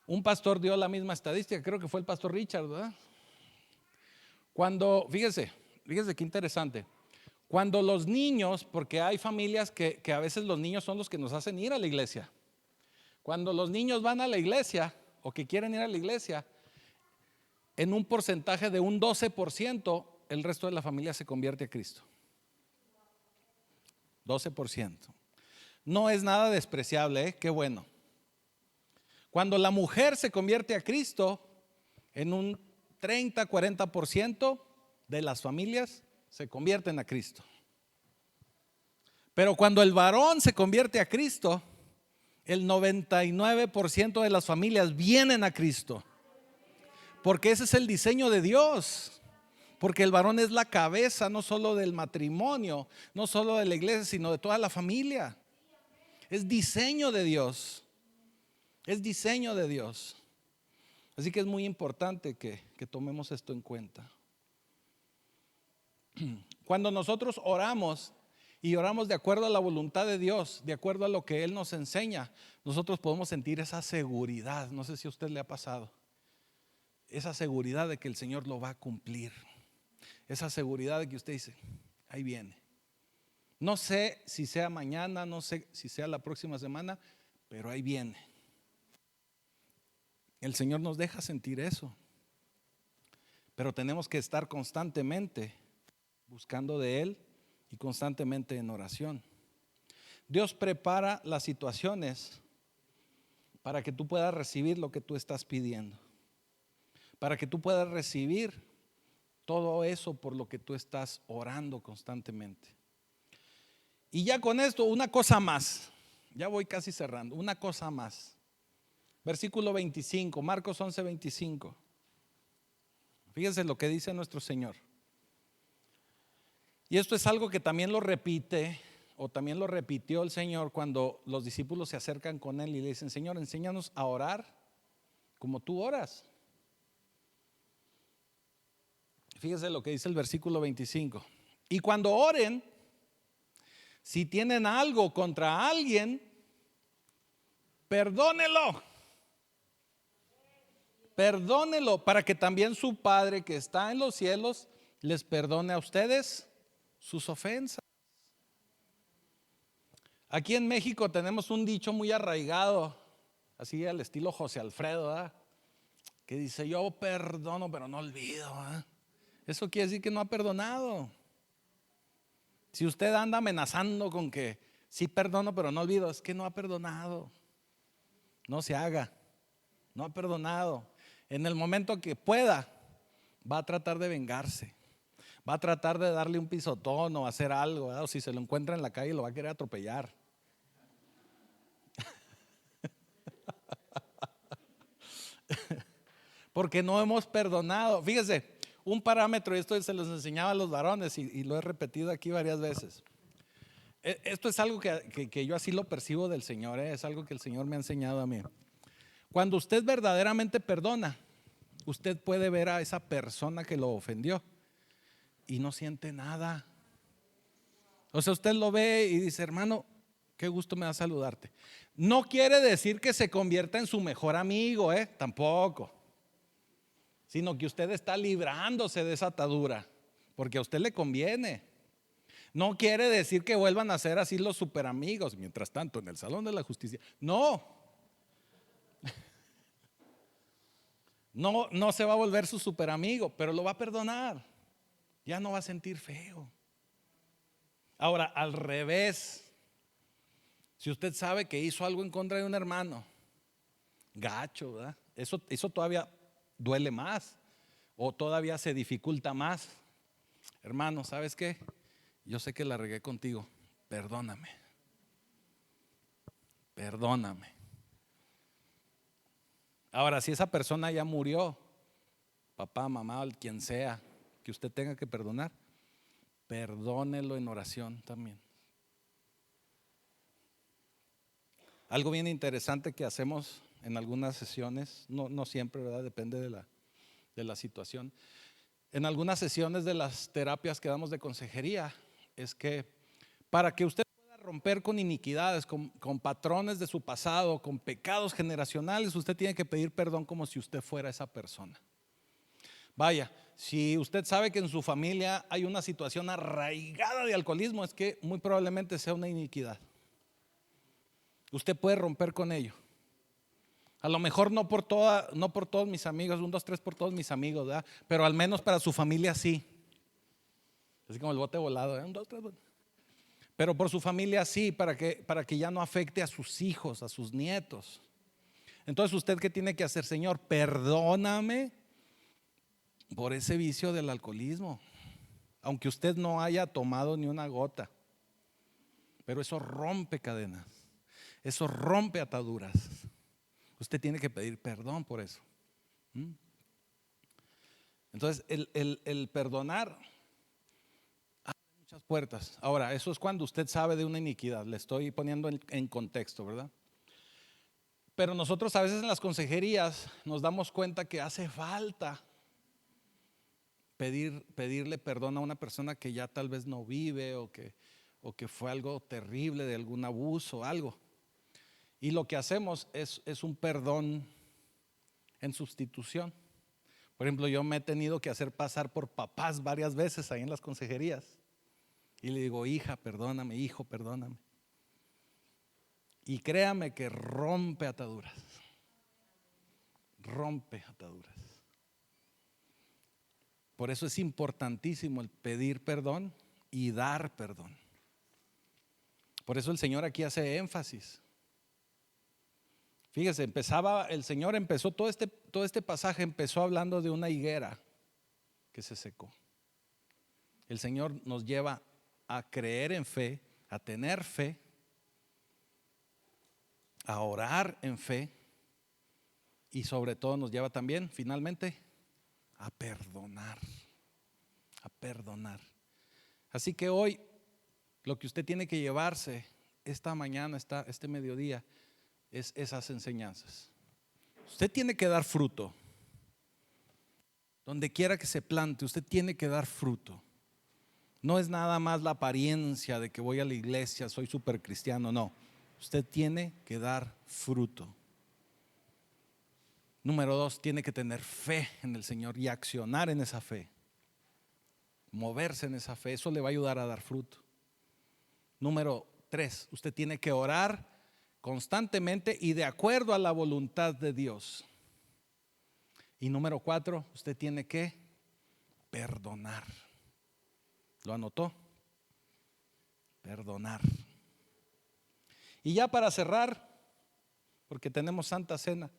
A: un pastor dio la misma estadística, creo que fue el pastor Richard, ¿verdad? Cuando, fíjese qué interesante, cuando los niños, porque hay familias que a veces los niños son los que nos hacen ir a la iglesia, cuando los niños van a la iglesia o que quieren ir a la iglesia, en un porcentaje de un 12%, el resto de la familia se convierte a Cristo. 12%. No es nada despreciable, qué bueno. Cuando la mujer se convierte a Cristo, en un 30-40% de las familias se convierten a Cristo. Pero cuando el varón se convierte a Cristo, el 99% de las familias vienen a Cristo. Porque ese es el diseño de Dios. Porque el varón es la cabeza no solo del matrimonio, no solo de la iglesia, sino de toda la familia. Es diseño de Dios. Es diseño de Dios. Así que es muy importante que tomemos esto en cuenta. Cuando nosotros oramos y oramos de acuerdo a la voluntad de Dios, de acuerdo a lo que Él nos enseña, nosotros podemos sentir esa seguridad. No sé si a usted le ha pasado. Esa seguridad de que el Señor lo va a cumplir. Esa seguridad de que usted dice, ahí viene. No sé si sea mañana, no sé si sea la próxima semana, pero ahí viene. El Señor nos deja sentir eso. Pero tenemos que estar constantemente buscando de Él y constantemente en oración. Dios prepara las situaciones para que tú puedas recibir lo que tú estás pidiendo. Para que tú puedas recibir todo eso por lo que tú estás orando constantemente. Y ya con esto, una cosa más. Ya voy casi cerrando. Una cosa más. Versículo 25, Marcos 11:25. Fíjense lo que dice nuestro Señor. Y esto es algo que también lo repite, o también lo repitió el Señor cuando los discípulos se acercan con Él y le dicen, Señor, enséñanos a orar como tú oras. Fíjese lo que dice el versículo 25. Y cuando oren, si tienen algo contra alguien, perdónelo. Perdónelo para que también su Padre que está en los cielos les perdone a ustedes sus ofensas. Aquí en México tenemos un dicho muy arraigado, así al estilo José Alfredo, ¿verdad? Que dice: yo perdono pero no olvido, ¿verdad? Eso quiere decir que no ha perdonado. Si usted anda amenazando con que sí perdono pero no olvido, es que no ha perdonado. No se haga, no ha perdonado. En el momento que pueda, va a tratar de vengarse, va a tratar de darle un pisotón o hacer algo, ¿verdad? O si se lo encuentra en la calle lo va a querer atropellar. Porque no hemos perdonado. Fíjese, un parámetro, y esto se los enseñaba a los varones y lo he repetido aquí varias veces. Esto es algo que yo así lo percibo del Señor, es algo que el Señor me ha enseñado a mí. Cuando usted verdaderamente perdona, usted puede ver a esa persona que lo ofendió y no siente nada. O sea, usted lo ve y dice: hermano, qué gusto me da saludarte. No quiere decir que se convierta en su mejor amigo, tampoco. Sino que usted está librándose de esa atadura, porque a usted le conviene. No quiere decir que vuelvan a ser así los super amigos, mientras tanto en el salón de la justicia. No, no se va a volver su super amigo, pero lo va a perdonar. Ya no va a sentir feo. Ahora, al revés, si usted sabe que hizo algo en contra de un hermano, gacho, ¿verdad? Eso todavía duele más o todavía se dificulta más. Hermano, ¿sabes qué? Yo sé que la regué contigo, perdóname. Perdóname. Ahora, si esa persona ya murió, papá, mamá, quien sea que usted tenga que perdonar, perdónelo en oración también. Algo bien interesante que hacemos en algunas sesiones, no siempre, ¿verdad? Depende de la situación. En algunas sesiones de las terapias que damos de consejería, es que para que usted pueda romper con iniquidades, con patrones de su pasado, con pecados generacionales, usted tiene que pedir perdón como si usted fuera esa persona. Vaya, si usted sabe que en su familia hay una situación arraigada de alcoholismo, es que muy probablemente sea una iniquidad. Usted puede romper con ello. A lo mejor no por todos mis amigos, 1, 2, 3 por todos mis amigos, ¿verdad? Pero al menos para su familia sí. Así como el bote volado, 1, 2, 3. Pero por su familia sí, para que ya no afecte a sus hijos, a sus nietos. Entonces, ¿usted qué tiene que hacer? Señor, perdóname por ese vicio del alcoholismo, aunque usted no haya tomado ni una gota. Pero eso rompe cadenas, eso rompe ataduras. Usted tiene que pedir perdón por eso. Entonces, el perdonar abre muchas puertas. Ahora, eso es cuando usted sabe de una iniquidad. Le estoy poniendo en contexto, ¿verdad? Pero nosotros a veces en las consejerías nos damos cuenta que hace falta pedirle perdón a una persona que ya tal vez no vive o que fue algo terrible de algún abuso o algo. Y lo que hacemos es un perdón en sustitución. Por ejemplo, yo me he tenido que hacer pasar por papás varias veces ahí en las consejerías. Y le digo: hija, perdóname, hijo, perdóname. Y créame que rompe ataduras. Rompe ataduras. Por eso es importantísimo el pedir perdón y dar perdón. Por eso el Señor aquí hace énfasis. Fíjese, el Señor empezó todo este pasaje, empezó hablando de una higuera que se secó. El Señor nos lleva a creer en fe, a tener fe, a orar en fe y sobre todo nos lleva también, finalmente, a perdonar. A perdonar. Así que hoy lo que usted tiene que llevarse esta mañana, este mediodía, es esas enseñanzas. Usted tiene que dar fruto. Donde quiera que se plante, usted tiene que dar fruto. No es nada más la apariencia de que voy a la iglesia, soy súper cristiano, no. Usted tiene que dar fruto. Número 2, tiene que tener fe en el Señor y accionar en esa fe. Moverse en esa fe, eso le va a ayudar a dar fruto. Número 3, usted tiene que orar constantemente y de acuerdo a la voluntad de Dios. Y número 4, usted tiene que perdonar. ¿Lo anotó? Perdonar. Y ya para cerrar, porque tenemos Santa Cena,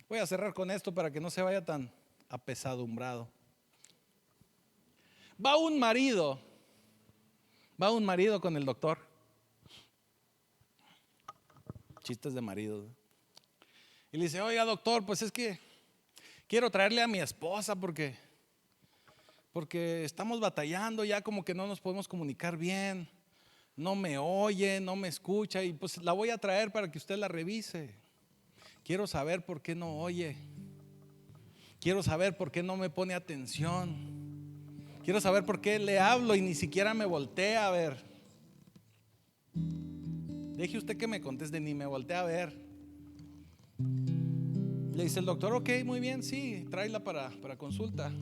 A: voy a cerrar con esto para que no se vaya tan apesadumbrado. Va un marido con el doctor. Chistes de marido. Y le dice: oiga, doctor, pues es que quiero traerle a mi esposa porque estamos batallando, ya como que no nos podemos comunicar bien, no me oye, no me escucha, y pues la voy a traer para que usted la revise. Quiero saber por qué no oye, quiero saber por qué no me pone atención, quiero saber por qué le hablo y ni siquiera me voltea a ver. Deje usted que me conteste, ni me voltea a ver. Le dice el doctor: ok, muy bien, sí, tráela para consulta.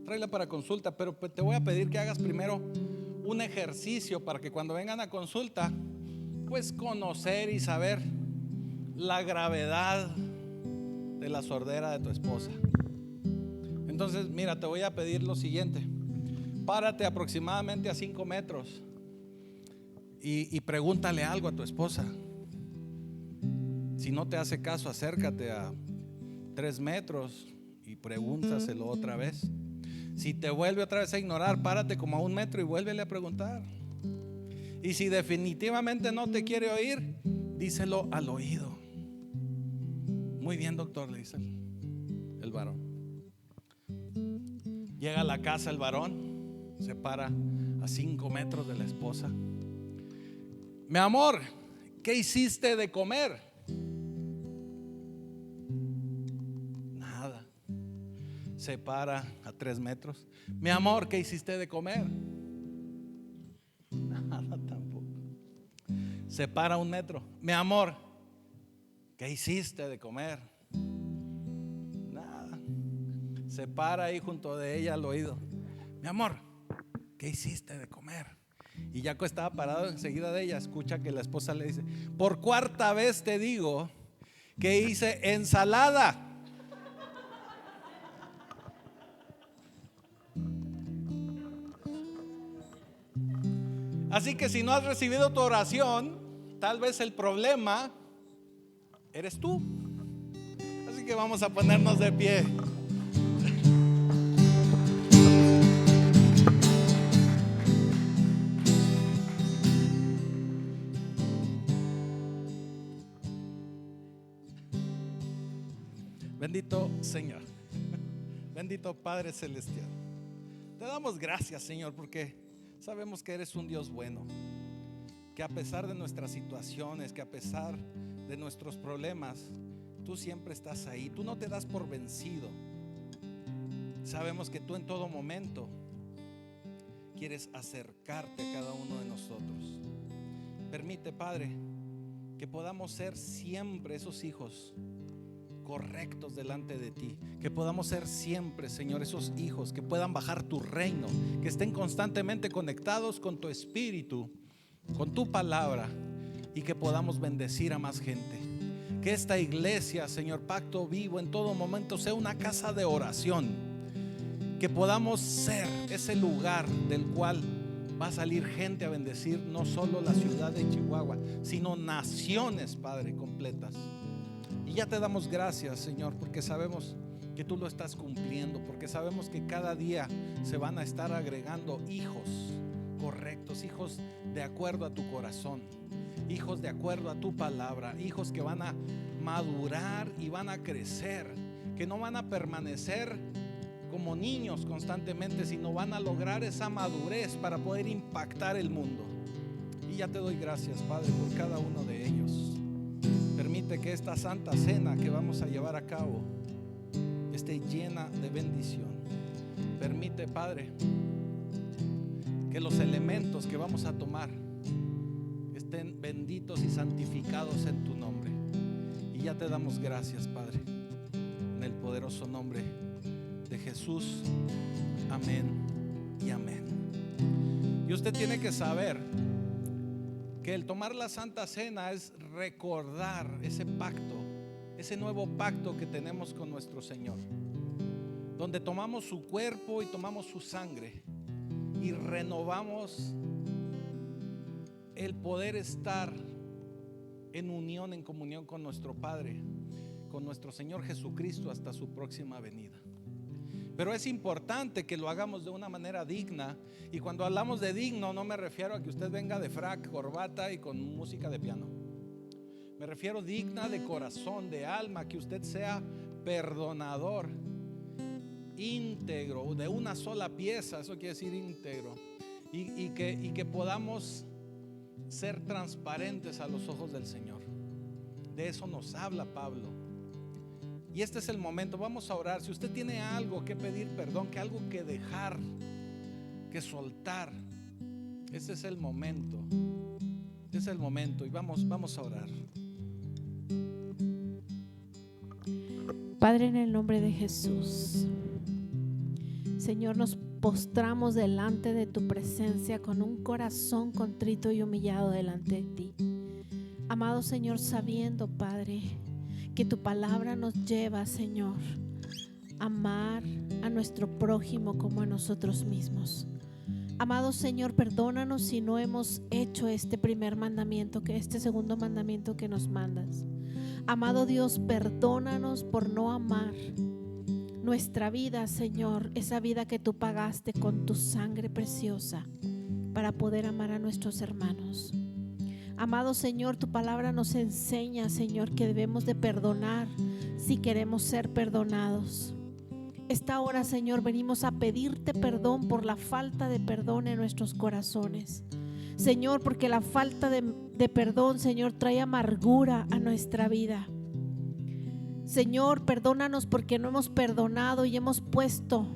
A: Tráela para consulta, pero te voy a pedir que hagas primero un ejercicio para que cuando vengan a consulta, pues conocer y saber la gravedad de la sordera de tu esposa. Entonces, mira, te voy a pedir lo siguiente: párate aproximadamente a 5 metros y pregúntale algo a tu esposa. Si no te hace caso, acércate a 3 metros y pregúntaselo otra vez. Si te vuelve otra vez a ignorar, párate como a 1 metro y vuélvele a preguntar. Y si definitivamente no te quiere oír, díselo al oído. Muy bien, doctor, le dice el varón. Llega a la casa el varón, se para a 5 metros de la esposa. Mi amor, ¿qué hiciste de comer? Nada. Se para a 3 metros. Mi amor, ¿qué hiciste de comer? Nada tampoco. Se para a 1 metro. Mi amor, ¿qué hiciste de comer? Nada. Se para ahí junto de ella al oído. Mi amor, ¿qué hiciste de comer? Y ya que estaba parado enseguida de ella, escucha que la esposa le dice: por 4ª vez te digo que hice ensalada. Así que si no has recibido tu oración, tal vez el problema eres tú. Así que vamos a ponernos de pie. Bendito Señor, bendito Padre Celestial, te damos gracias, Señor, porque sabemos que eres un Dios bueno, que a pesar de nuestras situaciones, que a pesar de nuestros problemas, tú siempre estás ahí, tú no te das por vencido. Sabemos que tú en todo momento quieres acercarte a cada uno de nosotros. Permite, Padre, que podamos ser siempre esos hijos correctos delante de ti, que podamos ser siempre, Señor, esos hijos que puedan bajar tu reino, que estén constantemente conectados con tu espíritu, con tu palabra, y que podamos bendecir a más gente. Que esta iglesia, Señor, Pacto Vivo, en todo momento sea una casa de oración, que podamos ser ese lugar del cual va a salir gente a bendecir no solo la ciudad de Chihuahua, sino naciones, Padre, completas. Y ya te damos gracias, Señor, porque sabemos que tú lo estás cumpliendo, porque sabemos que cada día se van a estar agregando hijos correctos, hijos de acuerdo a tu corazón, hijos de acuerdo a tu palabra, hijos que van a madurar y van a crecer, que no van a permanecer como niños constantemente, sino van a lograr esa madurez para poder impactar el mundo. Y ya te doy gracias, Padre, por cada uno de ellos. Permite que esta santa cena que vamos a llevar a cabo esté llena de bendición. Permite, Padre, que los elementos que vamos a tomar estén benditos y santificados en tu nombre. Y ya te damos gracias, Padre, en el poderoso nombre de Jesús. Amén y amén. Y usted tiene que saber que el tomar la Santa Cena es recordar ese pacto, ese nuevo pacto que tenemos con nuestro Señor, donde tomamos su cuerpo y tomamos su sangre y renovamos el poder estar en unión, en comunión con nuestro Padre, con nuestro Señor Jesucristo hasta su próxima venida. Pero es importante que lo hagamos de una manera digna. Y cuando hablamos de digno, no me refiero a que usted venga de frac, corbata y con música de piano. Me refiero digna de corazón, de alma, que usted sea perdonador, íntegro, de una sola pieza. Eso quiere decir íntegro. Y que podamos ser transparentes a los ojos del Señor. De eso nos habla Pablo. Y este es el momento, vamos a orar. Si usted tiene algo que pedir perdón, que algo que dejar, que soltar, este es el momento. Este es el momento y vamos a orar.
B: Padre, en el nombre de Jesús, Señor, nos postramos delante de tu presencia con un corazón contrito y humillado delante de ti. Amado Señor, sabiendo, Padre, que tu palabra nos lleva, Señor, a amar a nuestro prójimo como a nosotros mismos. Amado Señor, perdónanos si no hemos hecho este primer mandamiento, este segundo mandamiento que nos mandas. Amado Dios, perdónanos por no amar nuestra vida, Señor, esa vida que tú pagaste con tu sangre preciosa para poder amar a nuestros hermanos. Amado Señor, tu palabra nos enseña, Señor, que debemos de perdonar si queremos ser perdonados. Esta hora, Señor, venimos a pedirte perdón por la falta de perdón en nuestros corazones. Señor, porque la falta de perdón, Señor, trae amargura a nuestra vida. Señor, perdónanos porque no hemos perdonado y hemos puesto